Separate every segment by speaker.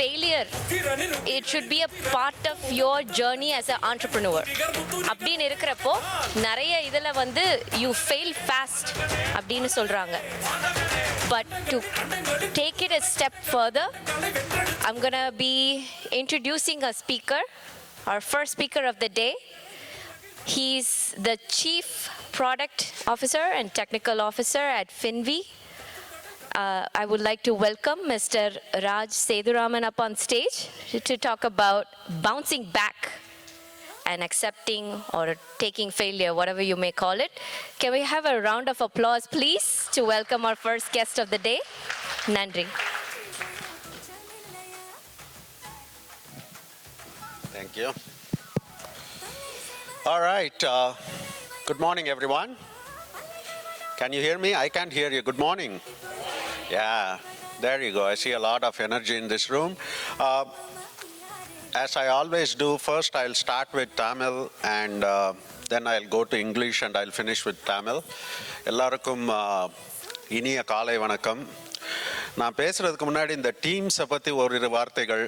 Speaker 1: failure, it should be a part of your journey as an entrepreneur. அப்படின்னு இருக்கிறப்போ நிறைய இதில் வந்து you fail fast அப்படின்னு சொல்கிறாங்க. But to take it a step further, I'm going to be introducing a speaker, our first speaker of the day. He's the Chief Product Officer and Technical Officer at Finvi. I would like to welcome Mr. Raj Sethuraman up on stage to talk about bouncing back and accepting or taking failure, whatever you may call it. Can we have a round of applause, please, to welcome our first guest of the day? Nandri.
Speaker 2: Thank you. All right. Good morning, everyone. Can you hear me? I can't hear you. Good morning. Yeah, there you go. I see a lot of energy in this room. As I always do, first I'll start with Tamil and then I'll go to English and I'll finish with Tamil. எல்லாருக்கும் இனிய காலை வணக்கம். நான் பேசுகிறதுக்கு முன்னாடி இந்த டீம்ஸை பற்றி ஒரு வார்த்தைகள்.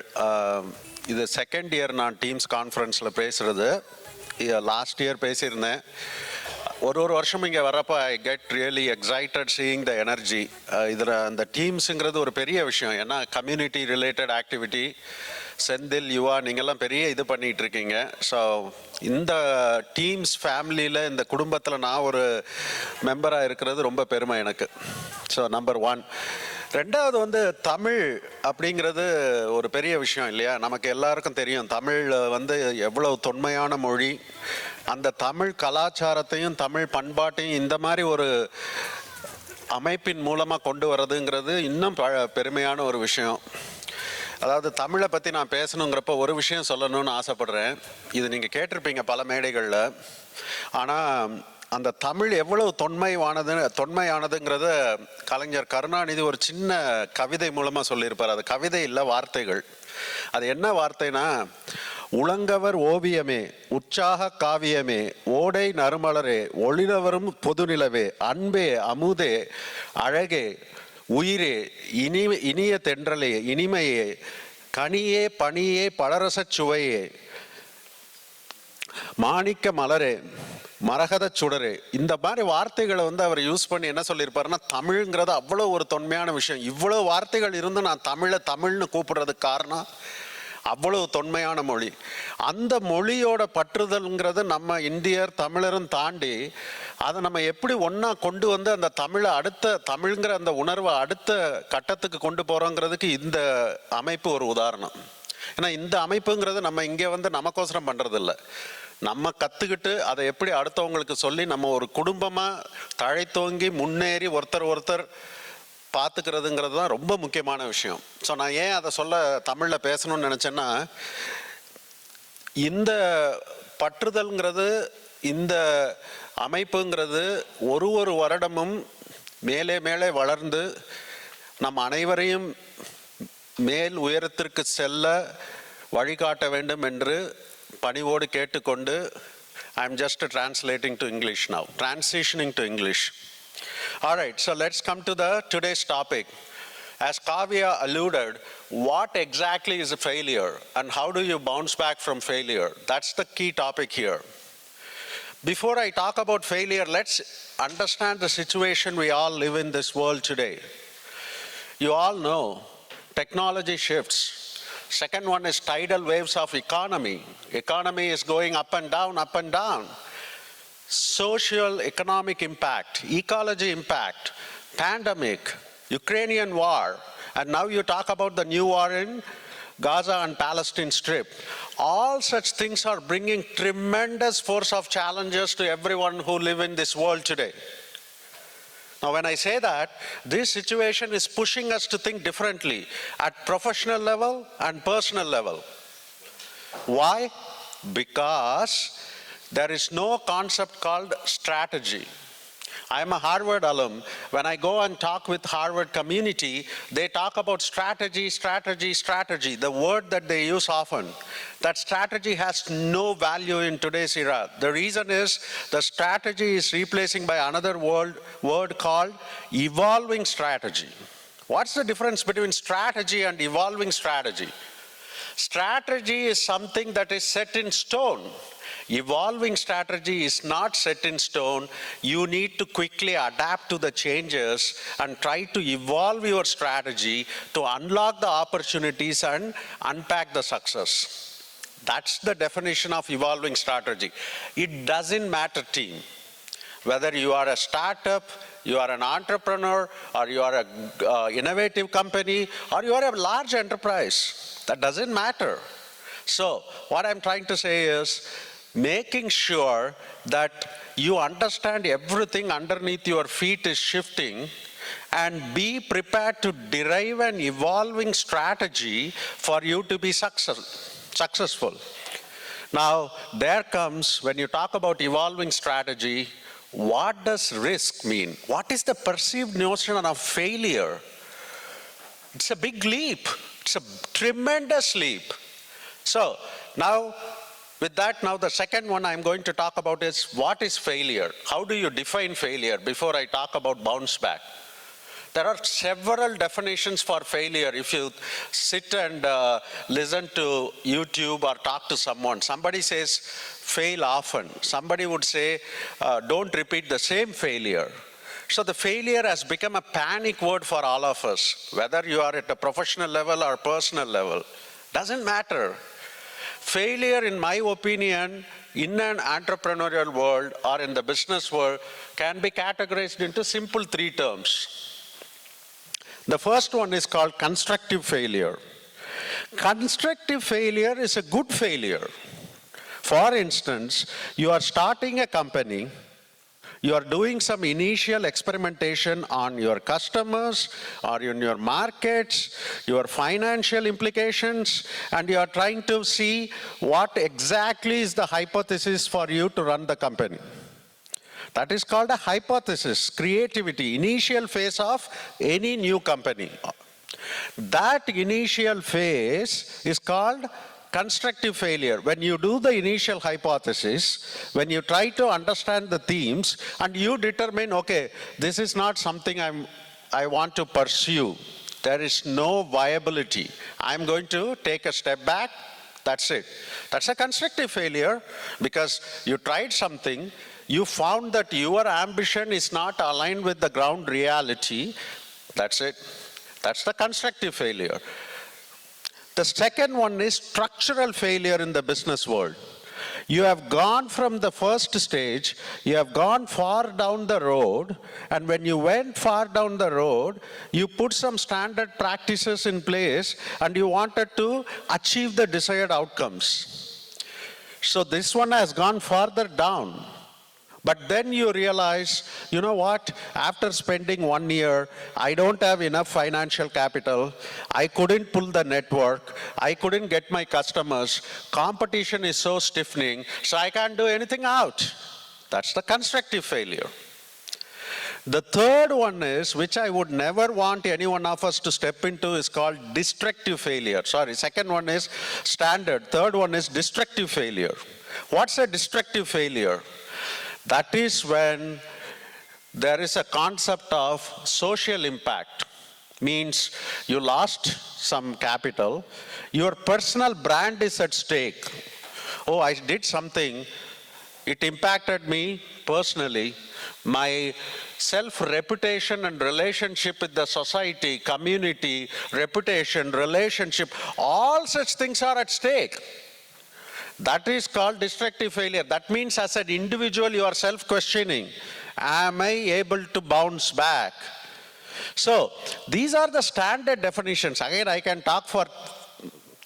Speaker 2: இது செகண்ட் இயர் நான் டீம்ஸ் கான்ஃபரன்ஸில் பேசுகிறது. லாஸ்ட் இயர் பேசியிருந்தேன். ஒரு வருஷம் இங்கே வரப்போ I get really excited seeing the energy. இதில் அந்த டீம்ஸுங்கிறது ஒரு பெரிய விஷயம். ஏன்னா community related activity, Senthil, Yuva, நீங்கள்லாம் பெரிய இது பண்ணிகிட்டு இருக்கீங்க. ஸோ இந்த டீம்ஸ் ஃபேமிலியில், இந்த குடும்பத்தில் நான் ஒரு மெம்பராக இருக்கிறது ரொம்ப பெருமை எனக்கு. So number 1. ரெண்டாவது வந்து தமிழ் அப்படிங்கிறது ஒரு பெரிய விஷயம் இல்லையா? நமக்கு எல்லாருக்கும் தெரியும் தமிழ் வந்து எவ்வளவு தொன்மையான மொழி. அந்த தமிழ் கலாச்சாரத்தையும் தமிழ் பண்பாட்டையும் இந்த மாதிரி ஒரு அமைப்பின் மூலமாக கொண்டு வர்றதுங்கிறது இன்னும் பெருமையான ஒரு விஷயம். அதாவது தமிழை பற்றி நான் பேசணுங்கிறப்ப ஒரு விஷயம் சொல்லணும்னு ஆசைப்படுறேன். இது நீங்கள் கேட்டிருப்பீங்க பல மேடைகளில். ஆனால் அந்த தமிழ் எவ்வளவு தொன்மையானதுங்கிறத கலைஞர் கருணாநிதி ஒரு சின்ன கவிதை மூலமாக சொல்லியிருப்பார். அது கவிதை இல்லை, வார்த்தைகள். அது என்ன வார்த்தைனா, உலங்கவர் ஓவியமே, உற்சாக காவியமே, ஓடை நறுமலரே, ஒளிரவரும் பொதுநிலவே, அன்பே அமுதே, அழகே, உயிரே, இனிய தென்றலே, இனிமையே, கனியே, பனியே, பழரசச் சுவையே, மாணிக்க மலரே, மரகத சுடரே. இந்த மாதிரி வார்த்தைகளை வந்து அவர் யூஸ் பண்ணி என்ன சொல்லியிருப்பாருன்னா, தமிழ்ங்கிறது அவ்வளோ ஒரு தொன்மையான விஷயம். இவ்வளோ வார்த்தைகள் இருந்து நான் தமிழ்னு கூப்பிடுறதுக்கு காரணம் அவ்வளவு தொன்மையான மொழி. அந்த மொழியோட பற்றுதல்ங்கிறது நம்ம இந்தியர் தமிழரும் தாண்டி அதை நம்ம எப்படி ஒன்றா கொண்டு வந்து அந்த தமிழ்ங்கிற அந்த உணர்வை அடுத்த கட்டத்துக்கு கொண்டு போகிறோங்கிறதுக்கு இந்த அமைப்பு ஒரு உதாரணம். ஏன்னா இந்த அமைப்புங்கிறது நம்ம இங்கே வந்து நமக்கோசரம் பண்ணுறதில்ல. நம்ம கற்றுக்கிட்டு அதை எப்படி அடுத்தவங்களுக்கு சொல்லி நம்ம ஒரு குடும்பமாக தழைத்தோங்கி முன்னேறி ஒருத்தர் பார்த்துக்கிறதுங்கிறது தான் ரொம்ப முக்கியமான விஷயம். ஸோ நான் ஏன் அதை தமிழில் பேசணும்னு நினச்சேன்னா, இந்த பற்றுதல்ங்கிறது, இந்த அமைப்புங்கிறது ஒரு வருடமும் மேலே வளர்ந்து நம் அனைவரையும் மேல் உயரத்திற்கு செல்ல வழிகாட்ட வேண்டும் என்று பணிவோடு கேட்டுக்கொண்டு, I am just translating to English now, transitioning to English. All right, so let's come to today's topic. As Kavya alluded, what exactly is a failure and how do you bounce back from failure? That's the key topic here. Before I talk about failure, let's understand the situation we all live in this world today. You all know technology shifts. Second one is tidal waves of economy. Economy is going up and down. Social economic impact, ecology impact, pandemic, Ukrainian war, and now you talk about the new war in Gaza and Palestine Strip. All such things are bringing tremendous force of challenges to everyone who live in this world today. Now, when I say that, this situation is pushing us to think differently at professional level and personal level. Why? Because there is no concept called strategy. I am a Harvard alum. When I go and talk with Harvard community, they talk about strategy. The word that they use often. That strategy has no value in today's era. The reason is the strategy is replacing by another word called evolving strategy. What's the difference between strategy and evolving strategy? Strategy is something that is set in stone. Evolving strategy is not set in stone. You need to quickly adapt to the changes and try to evolve your strategy to unlock the opportunities and unpack the success. That's the definition of evolving strategy. It doesn't matter, team, whether you are a startup, you are an entrepreneur, or you are an innovative company, or you are a large enterprise. That doesn't matter. So what I'm trying to say is making sure that you understand everything underneath your feet is shifting, and be prepared to derive an evolving strategy for you to be successful. Now, there comes, when you talk about evolving strategy, what does risk mean? What is the perceived notion of failure? It's a big leap. It's a tremendous leap. So now, with that, now the second one I'm going to talk about is what is failure? How do you define failure before I talk about bounce back? There are several definitions for failure. If you sit and listen to YouTube or talk to someone, somebody says fail often. Somebody would say don't repeat the same failure. So the failure has become a panic word for all of us, whether you are at a professional level or personal level. Doesn't matter. Failure, in my opinion, in an entrepreneurial world or in the business world, can be categorized into simple three terms. The first one is called constructive failure. Constructive failure is a good failure. For instance, you are starting a company, you are doing some initial experimentation on your customers or in your markets, your financial implications, and you are trying to see what exactly is the hypothesis for you to run the company. That is called a hypothesis, creativity, initial phase of any new company. That initial phase is called constructive failure. When you do the initial hypothesis, when you try to understand the themes and you determine, okay, this is not something I want to pursue. There is no viability. I'm going to take a step back. That's it. That's a constructive failure because you tried something, you found that your ambition is not aligned with the ground reality. That's it. That's the constructive failure. The second one is structural failure in the business world. You have gone from the first stage, you have gone far down the road, and when you went far down the road, you put some standard practices in place and you wanted to achieve the desired outcomes. So this one has gone farther down. But then you realize, you know what, after spending 1 year, I don't have enough financial capital, I couldn't pull the network, I couldn't get my customers, competition is so stiffening, so I can't do anything out. That's the constructive failure. The third one is, which I would never want any one of us to step into, is called destructive failure. Sorry, second one is standard, third one is destructive failure. What's a destructive failure? That is when there is a concept of social impact. Means you lost some capital, your personal brand is at stake. Oh, I did something, it impacted me personally. My self-reputation and relationship with the society, community, reputation, relationship, all such things are at stake. That is called destructive failure. That means as an individual you are self-questioning. Am I able to bounce back? So these are the standard definitions. Again, I can talk for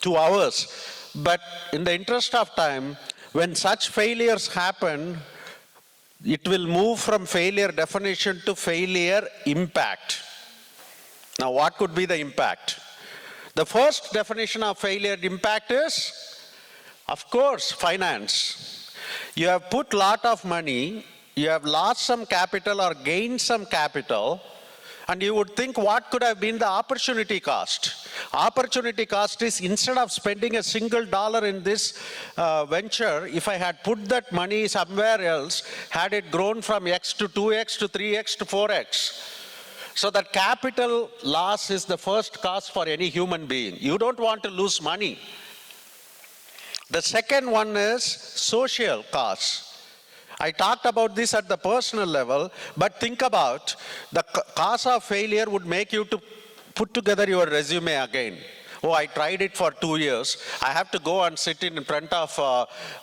Speaker 2: 2 hours. But in the interest of time, when such failures happen, it will move from failure definition to failure impact. Now what could be the impact? The first definition of failure impact is, of course, finance. You have put a lot of money, you have lost some capital or gained some capital, and you would think what could have been the opportunity cost. Opportunity cost is, instead of spending a single dollar in this venture, if I had put that money somewhere else, had it grown from X to 2X to 3X to 4X. So that capital loss is the first cause for any human being. You don't want to lose money. The second one is social costs. I talked about this at the personal level, but think about the cause of failure would make you to put together your resume again. Oh, I tried it for 2 years. I have to go and sit in front of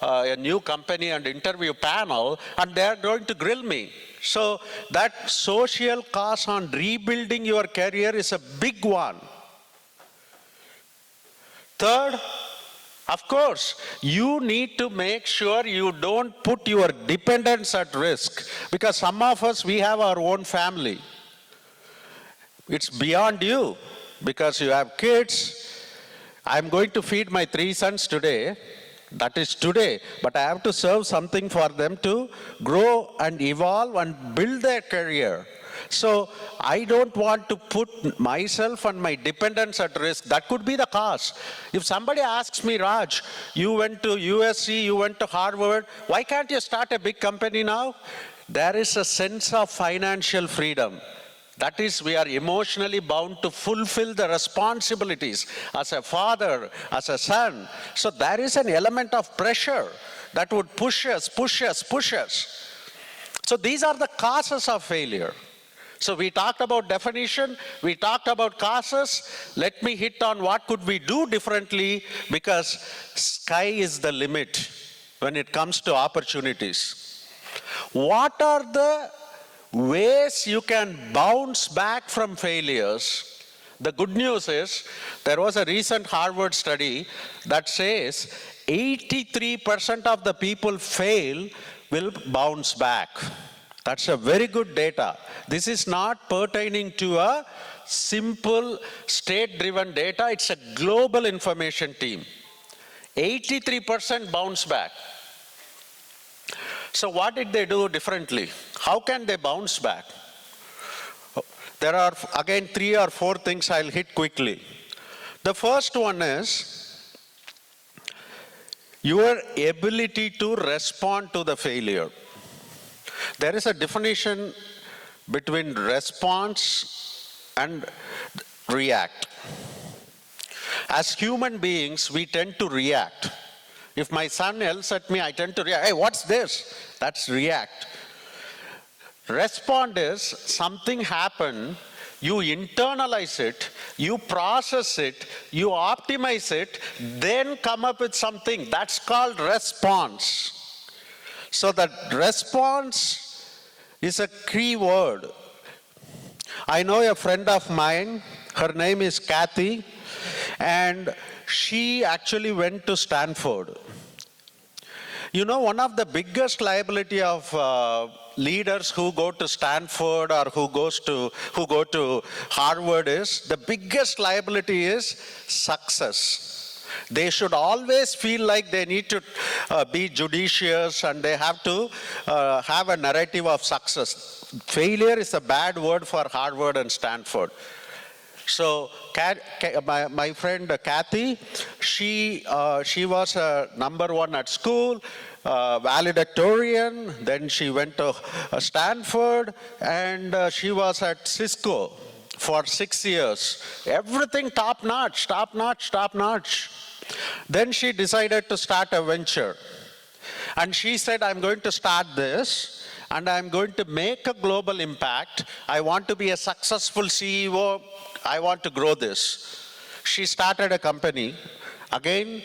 Speaker 2: a new company and interview panel, and they're going to grill me. So that social cost on rebuilding your career is a big one. Third, of course, you need to make sure you don't put your dependents at risk, because some of us, we have our own family. It's beyond you because you have kids. I'm going to feed my 3 sons today. That is today, but I have to serve something for them to grow and evolve and build their career. So I don't want to put myself and my dependents at risk. That could be the cause. If somebody asks me, Raj, you went to USC, you went to Harvard, why can't you start a big company now? There is a sense of financial freedom. That is, we are emotionally bound to fulfill the responsibilities as a father, as a son. So there is an element of pressure that would push us. So these are the causes of failure. So we talked about definition, we talked about causes. Let me hit on what could we do differently, because sky is the limit when it comes to opportunities. What are the ways you can bounce back from failures? The good news is, there was a recent Harvard study that says 83% of the people fail will bounce back. That's a very good data. This is not pertaining to a simple state-driven data. It's a global information team. 83% bounce back. So what did they do differently? How can they bounce back? There are, again, 3 or 4 things I'll hit quickly. The first one is your ability to respond to the failure. There is a definition between response and react. As human beings, we tend to react. If my son yells at me, I tend to react. Hey, what's this? That's react. Respond is something happened, you internalize it, you process it, you optimize it, then come up with something. That's called response. So that response is a key word. I know a friend of mine, her name is Kathy, and she actually went to Stanford. You know, one of the biggest liability of leaders who go to Stanford or who go to Harvard is, the biggest liability is success. They should always feel like they need to be judicious, and they have to have a narrative of success. Failure is a bad word for Harvard and Stanford. So my friend Kathy, she was number 1 at school, valedictorian. Then she went to Stanford, and she was at Cisco for 6 years. Everything top notch. Then she decided to start a venture. And she said, I'm going to start this, and I'm going to make a global impact. I want to be a successful CEO. I want to grow this. She started a company. Again,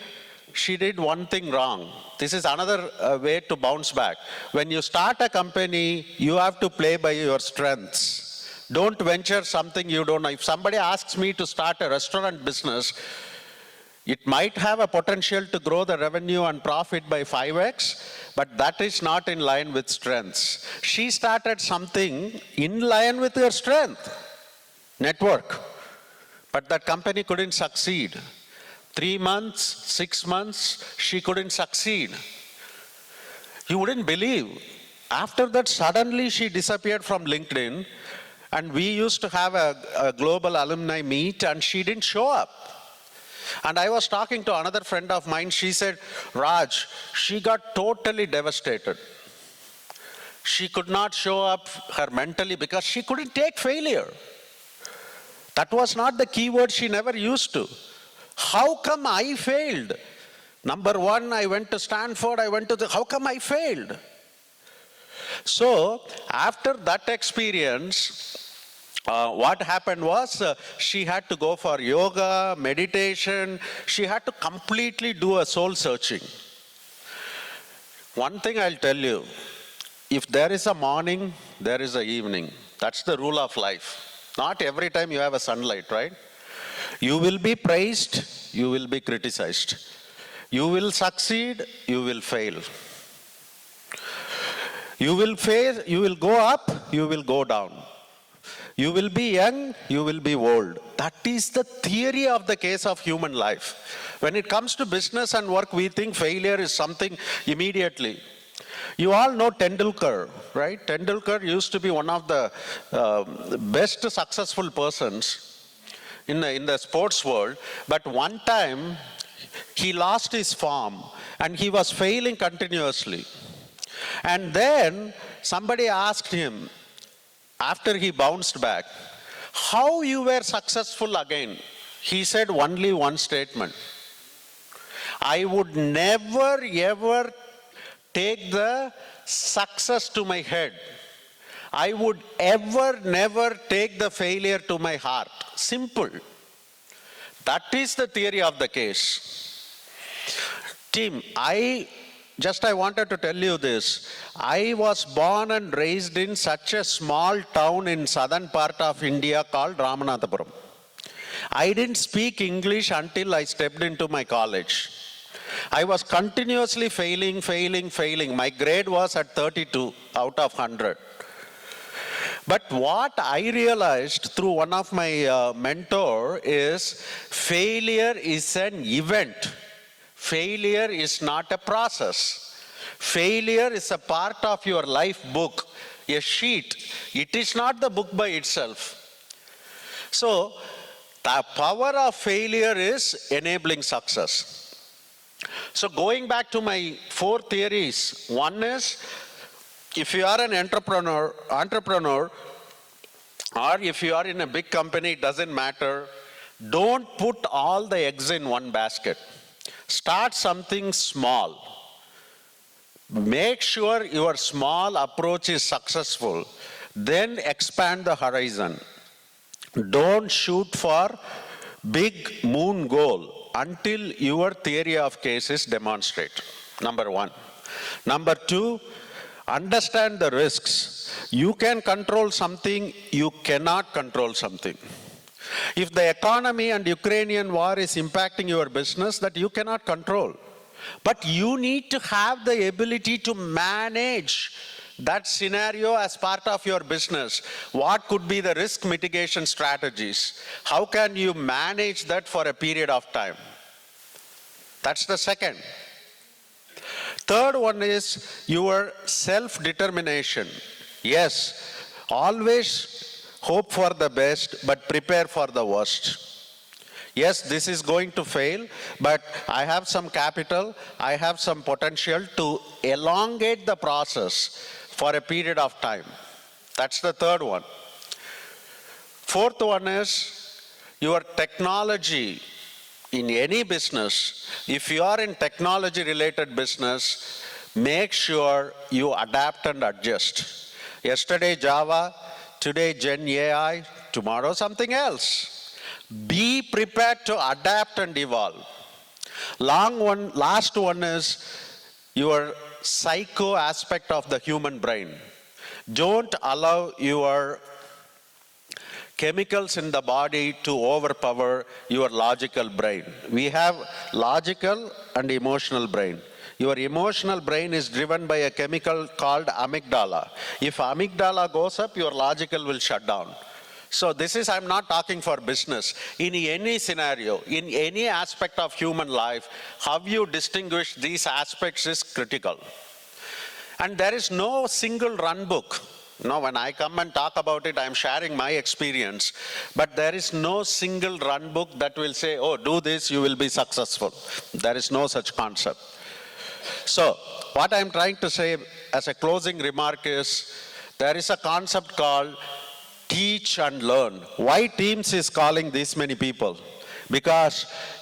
Speaker 2: she did one thing wrong. This is another way to bounce back. When you start a company, you have to play by your strengths. Don't venture something you don't know. If somebody asks me to start a restaurant business, it might have a potential to grow the revenue and profit by 5x, but that is not in line with strengths. She started something in line with her strength, network. But that company couldn't succeed. 3 months, 6 months, she couldn't succeed. You wouldn't believe. After that, suddenly she disappeared from LinkedIn, and we used to have a global alumni meet, and she didn't show up. And I was talking to another friend of mine. She said, Raj, she got totally devastated. She could not show up her mentally because she couldn't take failure. That was not the keyword she never used to. How come I failed? Number one, I went to Stanford, how come I failed? So, after that experience, what happened was she had to go for yoga, meditation. She had to completely do a soul searching. One thing I'll tell you, if there is a morning, there is a evening. That's the rule of life. Not every time you have a sunlight, right? You will be praised, you will be criticized. You will succeed, you will fail. You will fail, you will go up, you will go down. You will be young, you will be old. That is the theory of the case of human life. When it comes to business and work, we think failure is something immediately. You all know Tendulkar, right? Tendulkar used to be one of the best successful persons in the sports world. But one time, he lost his form and he was failing continuously. And then somebody asked him, after he bounced back, how you were successful again? He said only one statement. I would never ever take the success to my head. I would never take the failure to my heart. Simple. That is the theory of the case. Team, I wanted to tell you this. I was born and raised in such a small town in southern part of India called Ramanathapuram. I didn't speak English until I stepped into my college. I was continuously failing. My grade was at 32 out of 100. But what I realized through one of my mentor is failure is an event. Failure is not a process. Failure is a part of your life book, a sheet. It is not the book by itself. So, the power of failure is enabling success. So, going back to my 4 theories, one is, if you are an entrepreneur, or if you are in a big company, it doesn't matter. Don't put all the eggs in one basket. Start something small. Make sure your small approach is successful. Then expand the horizon. Don't shoot for big moon goal until your theory of case is demonstrated. Number 1. Number 2, understand the risks. You can control something, you cannot control something. If the economy and Ukrainian war is impacting your business, that you cannot control. But you need to have the ability to manage that scenario as part of your business. What could be the risk mitigation strategies? How can you manage that for a period of time? That's the second. Third one is your self-determination. Yes, always hope for the best, but prepare for the worst. Yes, this is going to fail, but I have some capital, I have some potential to elongate the process for a period of time. That's the third one. Fourth one is your technology. In any business, if you are in technology related business, make sure you adapt and adjust. Yesterday Java, today Gen AI, tomorrow something else. Be prepared to adapt and evolve. Last one is your psycho aspect of the human brain. Don't allow your chemicals in the body to overpower your logical brain. We have logical and emotional brain. Your emotional brain is driven by a chemical called amygdala. If amygdala goes up, your logical will shut down. So this is, I'm not talking for business. In any scenario, in any aspect of human life, how you distinguish these aspects is critical. And there is no single run book. No, when I come and talk about it, I'm sharing my experience. But there is no single run book that will say, oh, do this, you will be successful. There is no such concept. So, what I'm trying to say as a closing remark is, there is a concept called teach and learn. Why Teams is calling this many people? Because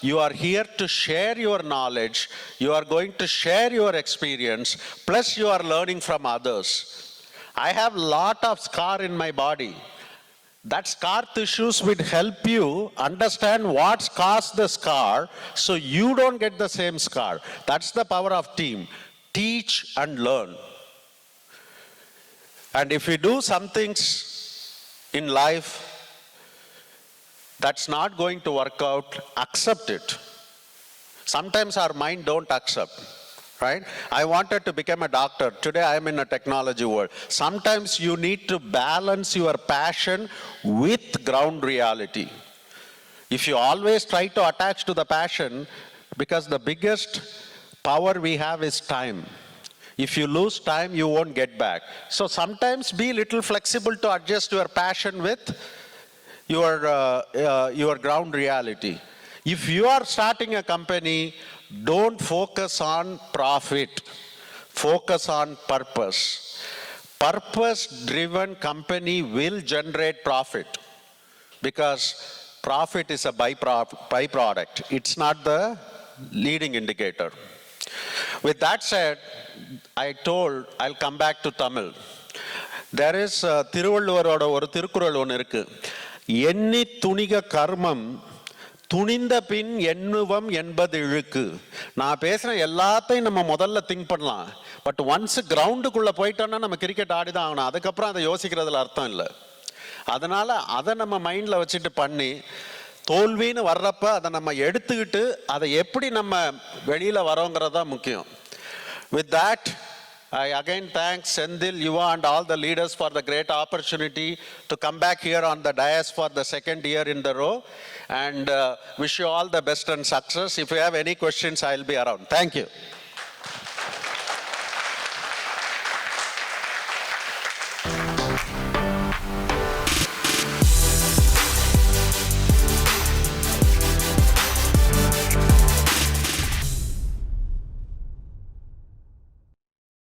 Speaker 2: you are here to share your knowledge, you are going to share your experience, plus you are learning from others. I have lot of scar in my body. That scar tissues would help you understand what's caused the scar so you don't get the same scar. That's the power of team. Teach and learn. And if you do some things in life that's not going to work out, accept it. Sometimes our mind don't accept, right? I wanted to become a doctor. Today I am in a technology world. Sometimes you need to balance your passion with ground reality. If you always try to attach to the passion, because the biggest power we have is time. If you lose time, you won't get back. So sometimes be a little flexible to adjust your passion with your ground reality. If you are starting a company, don't focus on profit. Focus on purpose. Purpose-driven company will generate profit because profit is a byproduct. It's not the leading indicator. With that said, I'll come back to Tamil. There is திருவள்ளுவரோட ஒரு திருக்குறள் ஒன்று இருக்கு. எண்ணி துணிக கர்மம் துணிந்த பின் எண்ணுவம் என்பது இழுக்கு. நான் பேசுற எல்லாத்தையும் நம்ம முதல்ல திங்க் பண்ணலாம். பட் ஒன்ஸ் கிரவுண்டுக்குள்ள போயிட்டோம்னா நம்ம கிரிக்கெட் ஆடி தான் ஆகணும். அதுக்கப்புறம் அதை யோசிக்கிறதுல அர்த்தம் இல்லை. அதனால அதை நம்ம மைண்ட்ல வச்சுட்டு பண்ணி தோல்வின்னு வர்றப்ப அதை நம்ம எடுத்துக்கிட்டு அதை எப்படி நம்ம வெளியில வரோங்கிறது தான் முக்கியம். With that, I again thank Sendil, Yuva and all the leaders for the great opportunity to come back here on the dais for the second year in the row, and wish you all the best and success. If you have any questions, I'll be around. Thank you.